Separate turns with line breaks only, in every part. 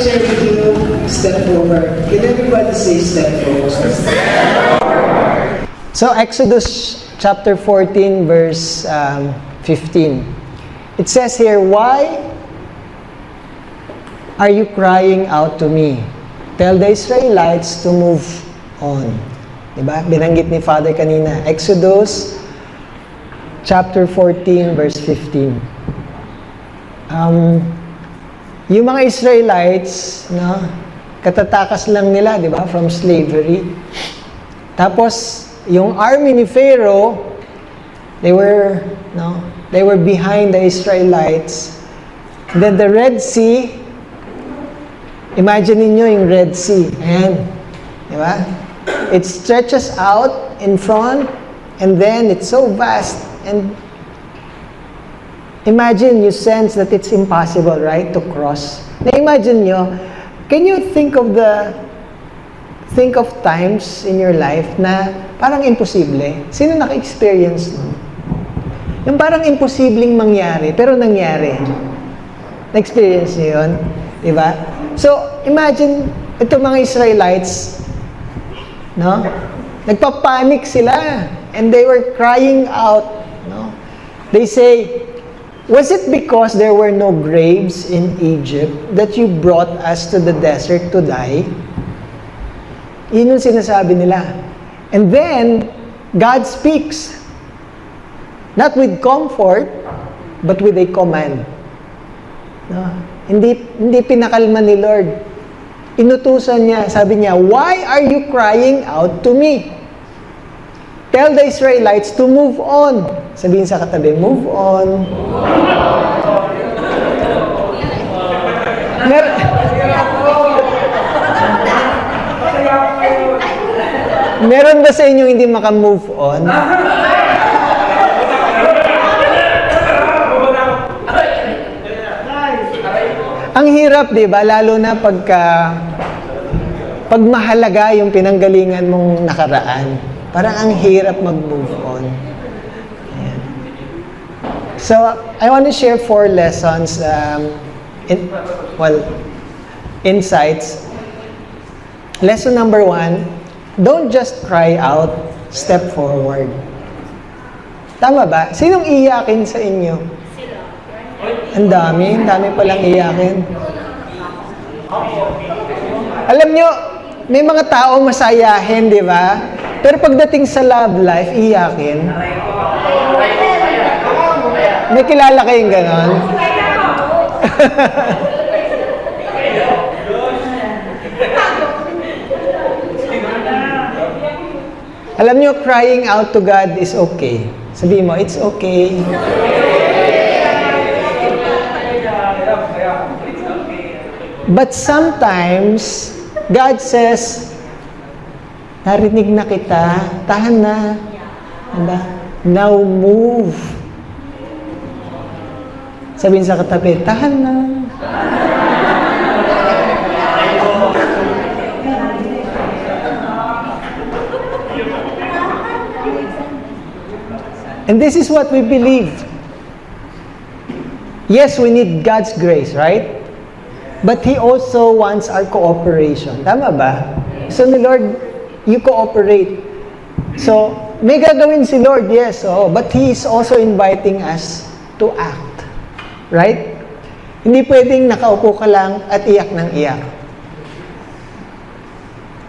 share with you step forward. Can everybody say step forward?
So Exodus chapter 14 verse 15. It says here, "Why are you crying out to me? Tell the Israelites to move on." Diba? Binanggit ni Father kanina. Exodus chapter 14 verse 15. Yung mga Israelites, no, katatakas lang nila, di ba, from slavery. Tapos, yung army ni Pharaoh, they were behind the Israelites. Then the Red Sea, imagine niyo yung Red Sea. Ayan, di ba? It stretches out in front, and then it's so vast, and imagine, you sense that it's impossible, right, to cross. Na-imagine nyo, can you think of times in your life na parang imposible? Sino naka-experience nun? Yung parang imposibleng mangyari, pero nangyari. Na-experience nyo yun? Diba? So, imagine, ito mga Israelites, no? Nagpapanik sila, and they were crying out, no? They say, "Was it because there were no graves in Egypt that you brought us to the desert to die?" Yun yung sinasabi nila. And then, God speaks. Not with comfort, but with a command. No? Hindi pinakalma ni Lord. Inutusan niya, sabi niya, "Why are you crying out to me? Tell the Israelites to move on." Sabihin sa katabi, "Move on." Meron ba sa inyo hindi maka-move on? Ang hirap, di ba? Lalo na pag mahalaga yung pinanggalingan mong nakaraan. Parang ang hirap mag-move on. Ayan. So, I want to share 4 lessons, insights. Lesson number 1, don't just cry out, step forward. Tama ba? Sinong iyakin sa inyo? Ang dami palang iyakin. Alam nyo, may mga tao masayahin, di ba? Pero pagdating sa love life, iyakin. May kilala kayong ganon? Alam nyo, crying out to God is okay. Sabihin mo, it's okay. But sometimes, God says, narinig na kita, tahan na. Diba? Now move. Sabihin sa katabi, tahan na. And this is what we believe. Yes, we need God's grace, right? But He also wants our cooperation. Tama ba? So, ni Lord, you cooperate. So, may gagawin si Lord, yes. Oh, but He is also inviting us to act. Right? Hindi pwedeng nakaupo ka lang at iyak ng iyak.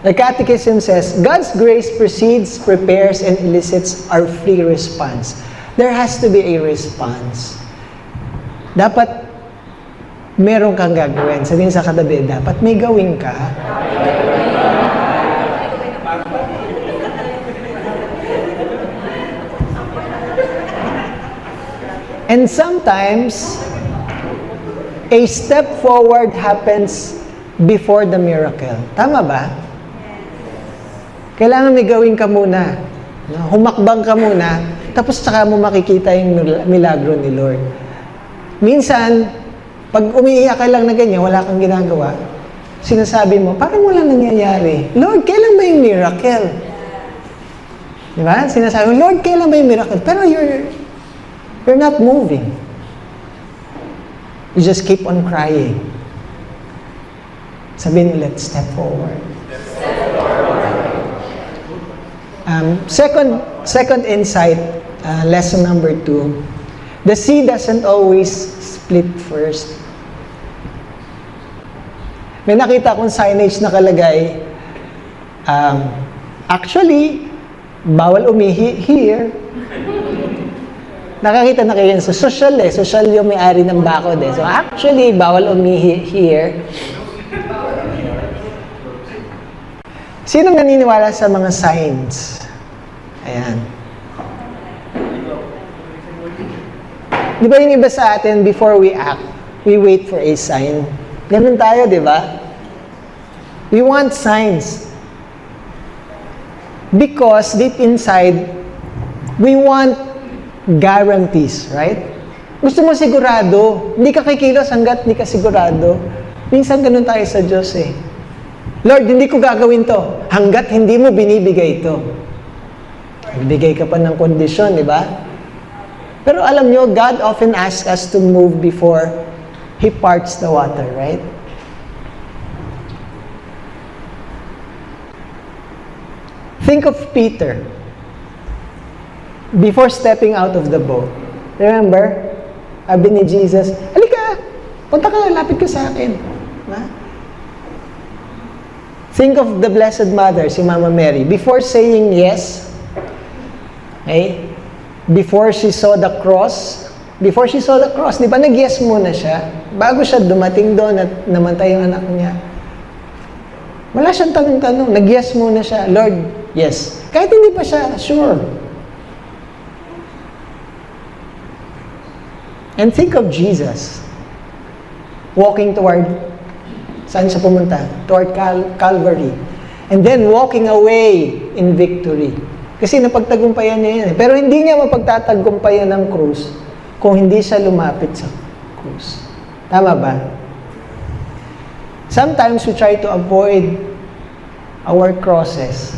The Catechism says, God's grace precedes, prepares, and elicits our free response. There has to be a response. Dapat meron kang gagawin. Sabihin sa katabi, dapat may gawin ka. And sometimes, a step forward happens before the miracle. Tama ba? Kailangan may gawin ka muna. Humakbang ka muna, tapos saka mo makikita yung milagro ni Lord. Minsan, pag umiiyak ka lang na ganyan, wala kang ginagawa, sinasabi mo, parang walang nangyayari. Lord, kailan ba yung miracle? Di ba? Sinasabi mo, Lord, kailan ba yung miracle? Pero you're not moving. You just keep on crying. Sabihin ulit, step forward. Second insight, lesson number 2. The sea doesn't always split first. May nakita akong signage nakalagay, actually, bawal umihi here. Nakakita na kayo sa social social yung may-ari ng bakod So actually, bawal umihi here. Sino naniniwala sa mga signs? Ayan. Di ba yung iba sa atin, before we act, we wait for a sign. Ganun tayo, di ba? We want signs. Because deep inside, we want guarantees, right? Gusto mo sigurado. Hindi ka kikilos hanggat hindi ka sigurado. Minsan ganun tayo sa Diyos Lord, hindi ko gagawin to hanggat hindi mo binibigay ito. Bibigay ka pa ng kondisyon, di ba? Pero alam nyo, God often asks us to move before He parts the water, right? Think of Peter. Before stepping out of the boat. Remember? Sabi ni Jesus, halika, punta ka, lapit ka sa akin. Diba? Think of the Blessed Mother, si Mama Mary. Before saying yes, okay, before she saw the cross, di ba nag-yes muna siya? Bago siya dumating doon at namatay yung anak niya. Wala siyang tanong-tanong. Nag-yes muna siya. Lord, yes. Kahit hindi pa siya sure. And think of Jesus walking toward, saan siya pumunta? Toward Calvary. And then walking away in victory. Kasi napagtagumpayan niya yan. Pero hindi niya mapagtatagumpayan ng krus kung hindi siya lumapit sa krus. Tama ba? Sometimes we try to avoid our crosses.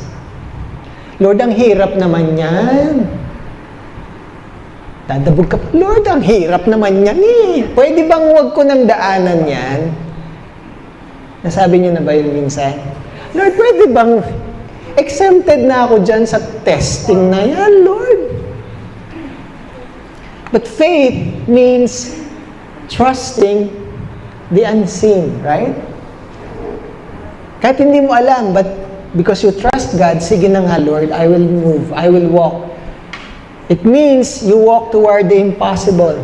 Lord, ang hirap naman yan. Dadabog ka, Lord, ang hirap naman yan Pwede bang huwag ko ng daanan yan? Nasabi niyo na ba yun minsan? Lord, pwede bang exempted na ako dyan sa testing na yan, Lord? But faith means trusting the unseen, right? Kahit hindi mo alam, but because you trust God, sige na nga, Lord, I will move, I will walk. It means you walk toward the impossible.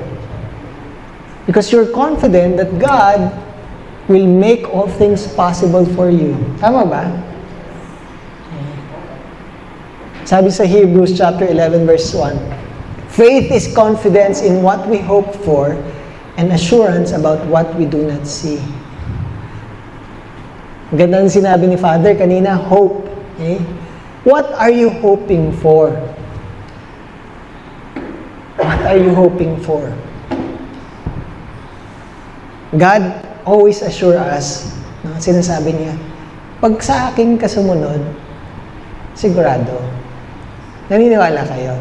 Because you're confident that God will make all things possible for you. Tama ba? Sabi sa Hebrews chapter 11 verse 1, faith is confidence in what we hope for and assurance about what we do not see. Ganda ng sinabi ni Father kanina, hope. Okay? What are you hoping for? What are you hoping for? God always assure us, sinasabi niya, pag sa akin ka sumunod, sigurado. Naniniwala kayo?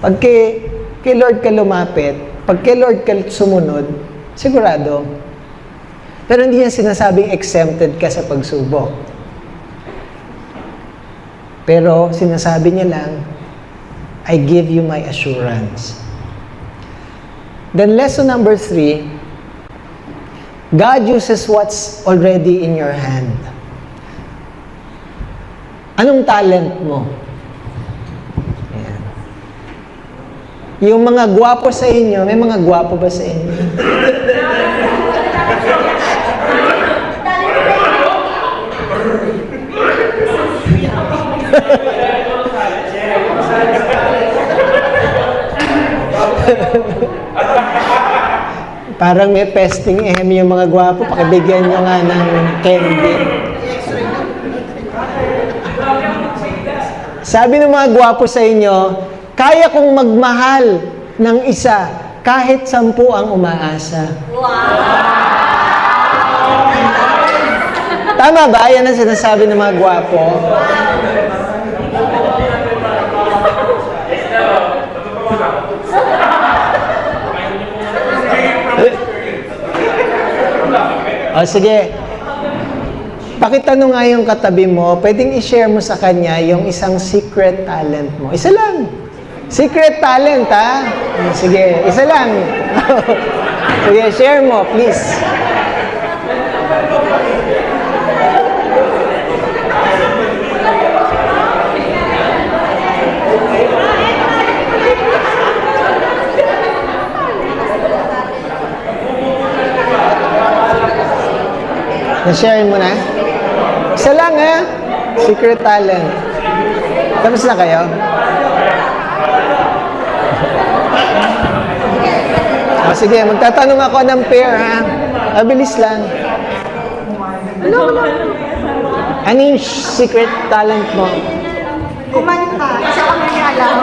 Pag kay Lord ka lumapit, pag kay Lord ka sumunod, sigurado. Pero hindi niya sinasabing exempted ka sa pagsubok. Pero sinasabi niya lang, I give you my assurance. Then lesson number 3, God uses what's already in your hand. Anong talent mo? Ayan. Yung mga gwapo sa inyo, may mga gwapo ba sa inyo? Parang may pesting yung mga gwapo, pakibigyan nyo nga ng candy. Sabi ng mga gwapo sa inyo, kaya kong magmahal ng isa kahit 10 ang umaasa. Wow! Tama ba? Yan ang sinasabi ng mga gwapo. O sige. Pakitanong nga yung katabi mo, pwedeng i-share mo sa kanya yung isang secret talent mo. Isa lang. Secret talent, ha? Sige, isa lang. Sige, share mo, please. Na-share mo na? Isa lang, ha? Secret talent. Tapos na kayo? Sige, magtatanong ako ng pair, ha? Mabilis lang. Ano yung secret talent mo?
Kumanta. Isa kami alam.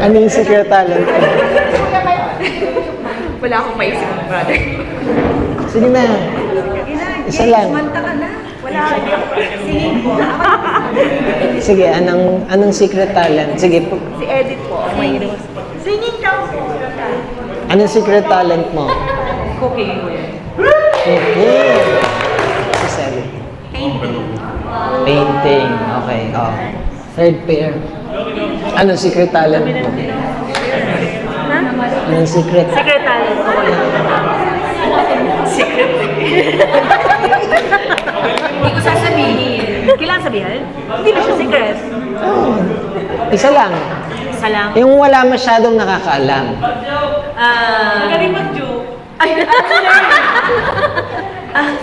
Ano yung secret talent mo?
Wala akong maisip ng brother.
Sige na. Isa lang.
Kumanta ka na. Wala. Singing po.
Sige, anong secret talent? Sige,
Si Edith po. May singing daw po.
anong secret talent mo?
Cooking po yan.
Okay. Si Sally.
Painting.
Painting. Okay, oh. Third pair. Anong secret talent mo? Anong secret?
Secret talent po. Secret. Hindi ko sasabihin. Kailangan sabihin? Hindi ba siya secret?
Oh. Isa lang.
Isa lang.
Yung wala masyadong nakakaalam.
Magaling mag-joke.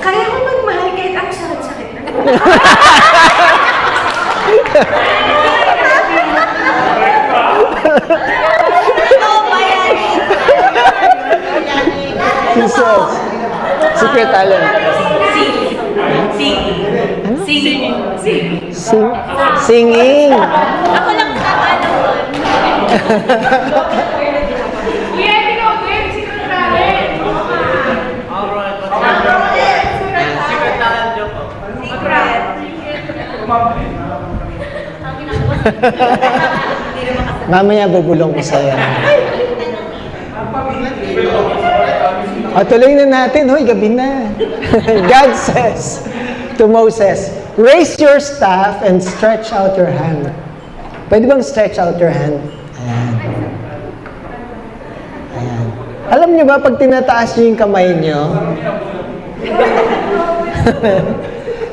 Kaya ko magmahal kahit ang sakit-sakit na.
He says, secret talent.
Singing.
Singing.
Ako lang kakaalaman. Kuya, hindi ko game. Secret talent. Secret talent joke. Secret.
Mamaya bubulong ko sa'yo. O, tuloy na natin. Hoy, gabi na. God says to Moses, raise your staff and stretch out your hand. Pwede bang stretch out your hand? Ayan. Ayan. Alam niyo ba, pag tinataas niyo yung kamay niyo,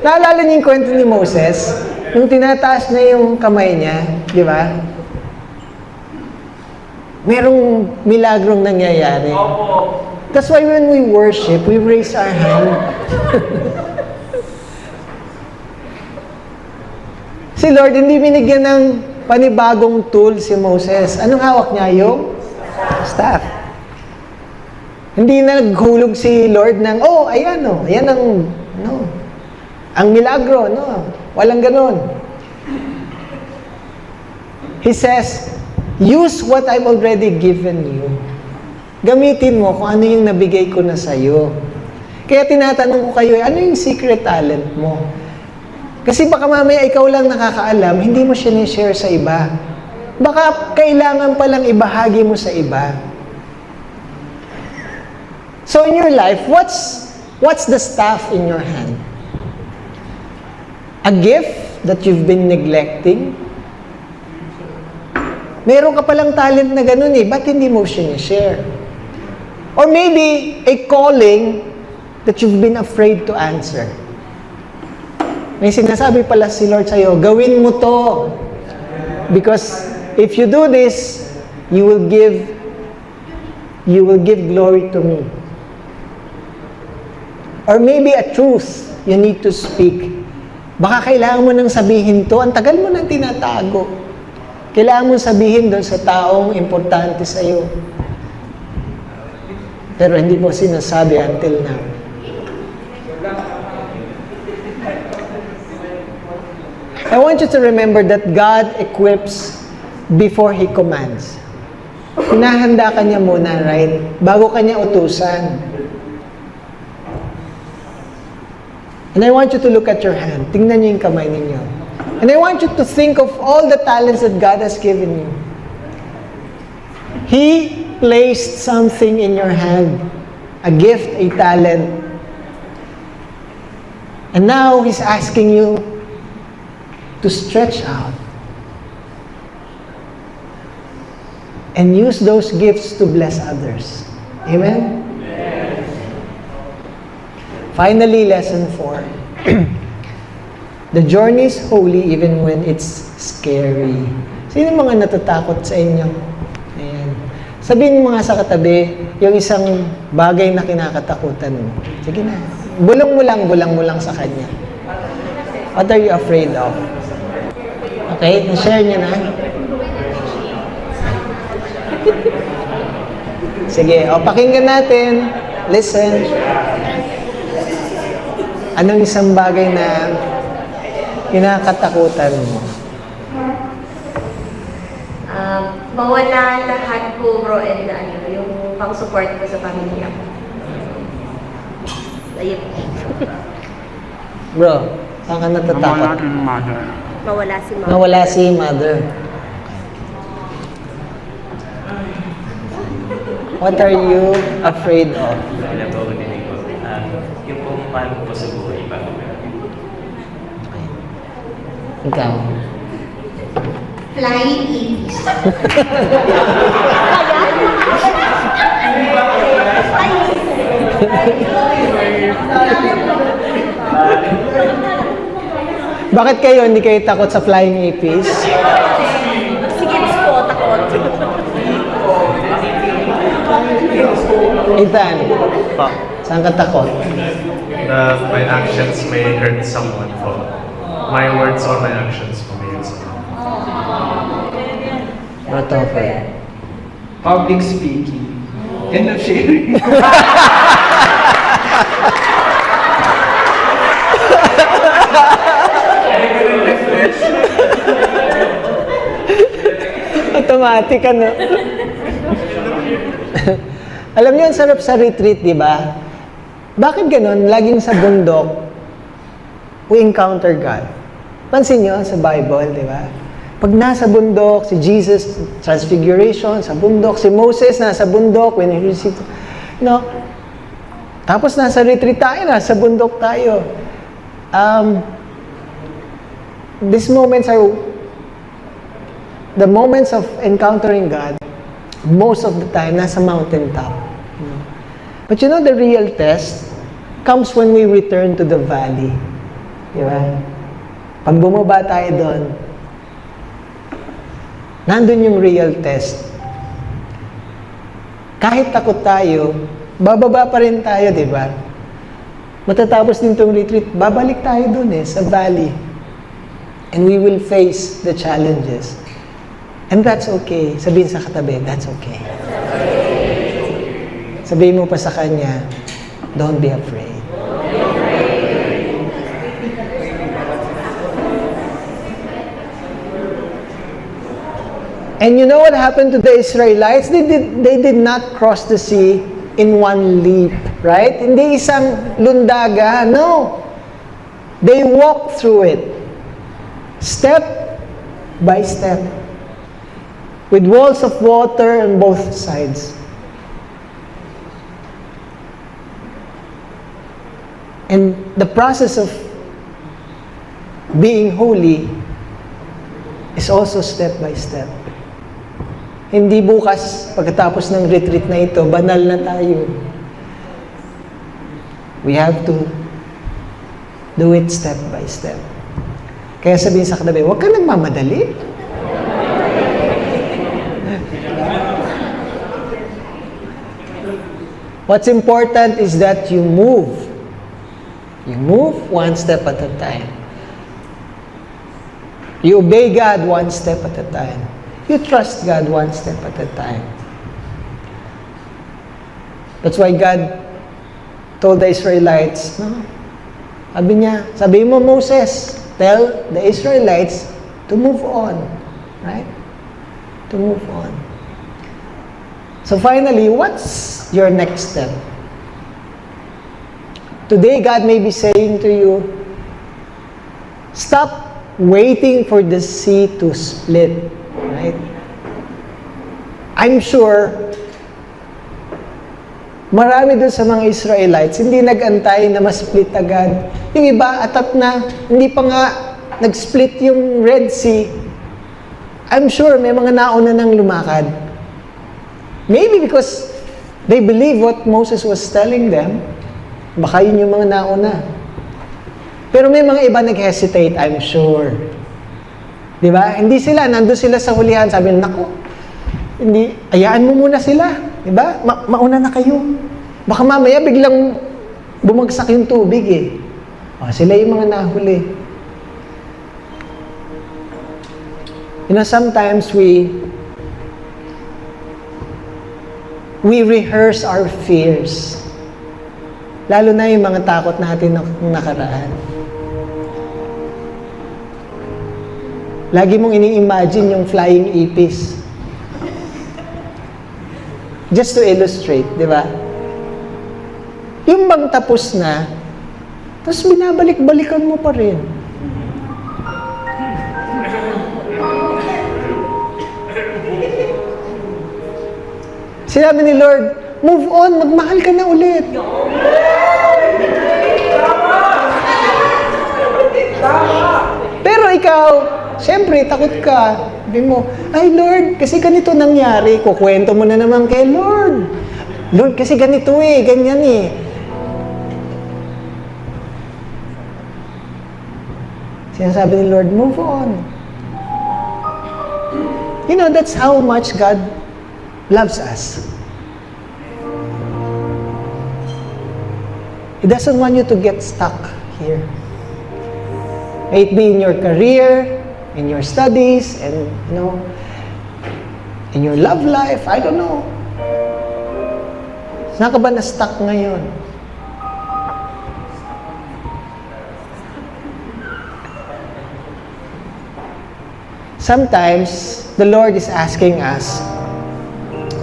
naalala niyo yung kwento ni Moses? Yung tinataas niya yung kamay niya, di ba? Merong milagrong nangyayari. That's why when we worship, we raise our hand. Si Lord, hindi binigyan ng panibagong tool si Moses. Anong hawak niya? Yung staff. Hindi na naghulog si Lord ng, oh, ayan o, ayan ang, no, ang milagro, no. Walang ganon. He says, use what I've already given you. Gamitin mo kung ano yung nabigay ko na sa'yo. Kaya tinatanong ko kayo, ano yung secret talent mo? Kasi baka mamaya ikaw lang nakakaalam, hindi mo siya ni-share sa iba. Baka kailangan palang ibahagi mo sa iba. So in your life, what's the stuff in your hand? A gift that you've been neglecting? Meron ka palang talent na ganun eh, ba't hindi mo siya ni-share? Or maybe a calling that you've been afraid to answer. May sinasabi pala si Lord sa'yo, gawin mo to. Because if you do this, you will give glory to me. Or maybe a truth you need to speak. Baka kailangan mo nang sabihin to, ang tagal mo nang tinatago. Kailangan mo sabihin doon sa taong importante sa'yo. Pero hindi mo sinasabi until now. I want you to remember that God equips before He commands. Hinahanda ka niya muna, right? Bago ka niya utusan. And I want you to look at your hand. Tingnan niyo yung kamay ninyo. And I want you to think of all the talents that God has given you. He placed something in your hand, a gift, a talent. And now He's asking you to stretch out and use those gifts to bless others. Amen? Finally, lesson 4. The journey is holy even when it's scary. Sino mga natatakot sa inyo? Ayan. Sabihin mo mga sa katabi, yung isang bagay na kinakatakutan mo. Sige na. Bulong mo lang sa kanya. What are you afraid of? Okay, na-share niyo na. Sige, pakinggan natin. Listen. Anong isang bagay na kinakatakutan mo?
Mawala lahat po, bro, and yung pang-support ko sa pamilya ko. Ayun.
Bro, saan ka natatakot?
Mawala si mama.
Nawala si mother. What are you afraid of?
Wala po ako dinig ko. Yung pong paano po sa buhay bago
Ikaw.
Flying English.
Bakit kayo hindi kayo takot sa flying apis?
Sige, po, takot.
Ethan, saan ka takot?
That my actions may hurt someone po. My words or my actions po may hurt someone.
Rotoffer.
Public speaking. End of sharing.
Automatic ano. Alam niyo, ang sarap sa retreat, di ba? Bakit ganun? Laging sa bundok, we encounter God. Pansin niyo sa Bible, di ba? Pag nasa bundok, si Jesus, transfiguration, sa bundok, si Moses, nasa bundok, when he received, no? Tapos nasa retreat tayo, nasa bundok tayo. These moments are the moments of encountering God, most of the time, nasa mountaintop. But you know, the real test comes when we return to the valley. Di ba? Pag bumaba tayo doon, nandun yung real test. Kahit takot tayo, bababa pa rin tayo, di ba? Matatapos din itong retreat, babalik tayo doon sa valley. And we will face the challenges. And that's okay. Sabihin sa katabi, that's okay. Sabihin mo pa sa kanya, don't be afraid. And you know what happened to the Israelites? They did not cross the sea in one leap, right? Hindi isang lundaga, no. They walked through it, step by step, with walls of water on both sides. And the process of being holy is also step by step. Hindi bukas, pagkatapos ng retreat na ito, banal na tayo. We have to do it step by step. Kaya sabihin sa katabi, huwag ka nagmamadali. What's important is that you move. You move one step at a time. You obey God one step at a time. You trust God one step at a time. That's why God told the Israelites, no? Sabi mo Moses, tell the Israelites to move on. Right? To move on. So finally, what's your next step? Today, God may be saying to you, stop waiting for the sea to split. Right? I'm sure Marami doon sa mga Israelites, hindi nag-antay na ma-split agad. Yung iba, atat na, hindi pa nga nag-split yung Red Sea. I'm sure may mga nauna nang lumakad. Maybe because they believe what Moses was telling them. Baka yun yung mga nauna. Pero may mga iba nag-hesitate, I'm sure. Di ba? Hindi sila, nandun sila sa hulihan, sabi nila, naku, hindi, ayaan mo muna sila. Di ba? Mauna na kayo. Baka mamaya biglang bumagsak yung tubig eh. Sila yung mga nahuli. You know, sometimes we rehearse our fears. Lalo na yung mga takot natin ng nakaraan. Lagi mong ini-imagine yung flying ipis. Just to illustrate, di ba? Yung bang tapos na, tapos binabalik-balikan mo pa rin. Sinabi ni Lord, move on, magmahal ka na ulit. Pero ikaw, siyempre, takot ka. Sabi mo, ay Lord, kasi ganito nangyari. Kukwento mo na naman kay Lord. Lord, kasi ganito eh, ganyan eh. Sinasabi ni Lord, move on. You know, that's how much God loves us. He doesn't want you to get stuck here. May it be in your career, in your studies, and, you know, in your love life, I don't know. Saan ka ba na-stuck ngayon? Sometimes, the Lord is asking us,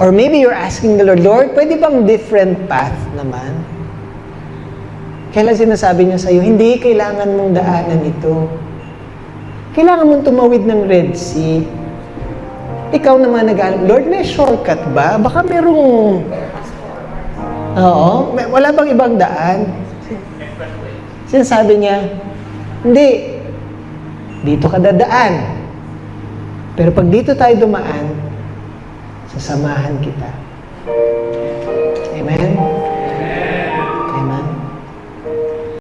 or maybe you're asking the Lord, Lord, pwede bang different path naman? Kailan sinasabi niya sa'yo, hindi, kailangan mong daanan ito. Kailangan mong tumawid ng Red Sea. Ikaw naman nag-alam, Lord, may shortcut ba? Baka merong... Oo, wala bang ibang daan? Sinasabi niya, hindi, dito ka dadaan. Pero pag dito tayo dumaan, sasamahan kita. Amen?